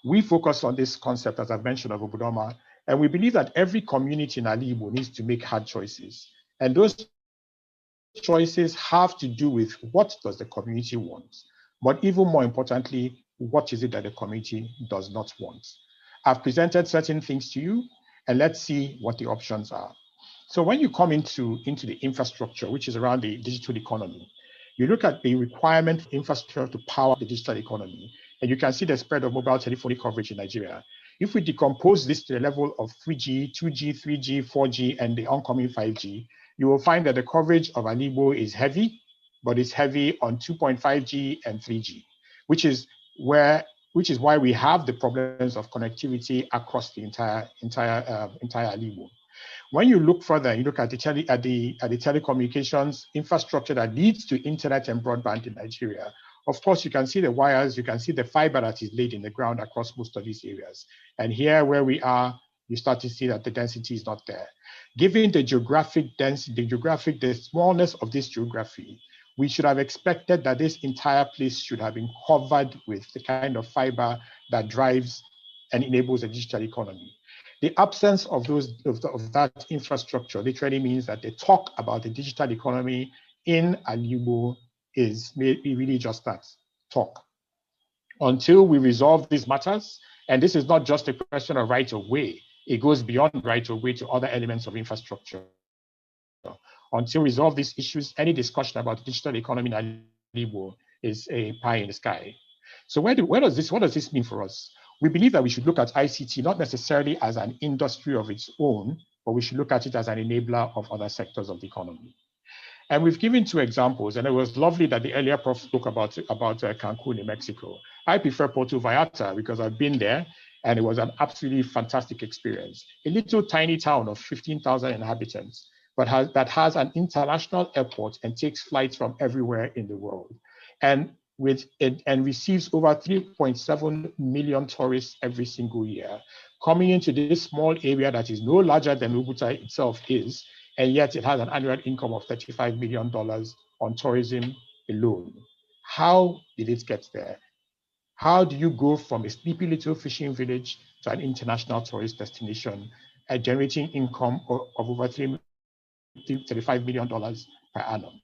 We focus on this concept, as I've mentioned, of Obudoma, and we believe that every community in Ali Igbo needs to make hard choices. And those choices have to do with what does the community want, but even more importantly, what is it that the community does not want. I've presented certain things to you, and let's see what the options are. So when you come into the infrastructure, which is around the digital economy, you look at the requirement for infrastructure to power the digital economy, and you can see the spread of mobile telephony coverage in Nigeria. If we decompose this to the level of 3G, 2G, 3G, 4G, and the oncoming 5G, you will find that the coverage of Ali Igbo is heavy, but it's heavy on 2.5G and 3G, which is why we have the problems of connectivity across the entire Ali Igbo. When you look further, you look at the telecommunications infrastructure that leads to internet and broadband in Nigeria. Of course, you can see the wires, you can see the fiber that is laid in the ground across most of these areas. And here where we are, you start to see that the density is not there. Given the geographic density, the smallness of this geography, we should have expected that this entire place should have been covered with the kind of fiber that drives and enables a digital economy. The absence of that infrastructure literally means that the talk about the digital economy in Ali Igbo is really just that, talk. Until we resolve these matters, and this is not just a question of right of way, it goes beyond right of way to other elements of infrastructure. Until we resolve these issues, any discussion about the digital economy in Ali Igbo is a pie in the sky. So what does this mean for us? We believe that we should look at ICT not necessarily as an industry of its own, but we should look at it as an enabler of other sectors of the economy. And we've given two examples, and it was lovely that the earlier prof spoke about Cancun in Mexico. I prefer Puerto Vallarta because I've been there, and it was an absolutely fantastic experience. A little tiny town of 15,000 inhabitants, but that has an international airport and takes flights from everywhere in the world. And receives over 3.7 million tourists every single year, coming into this small area that is no larger than Oguta itself is, and yet it has an annual income of $35 million on tourism alone. How did it get there? How do you go from a sleepy little fishing village to an international tourist destination, generating income of over $35 million per annum?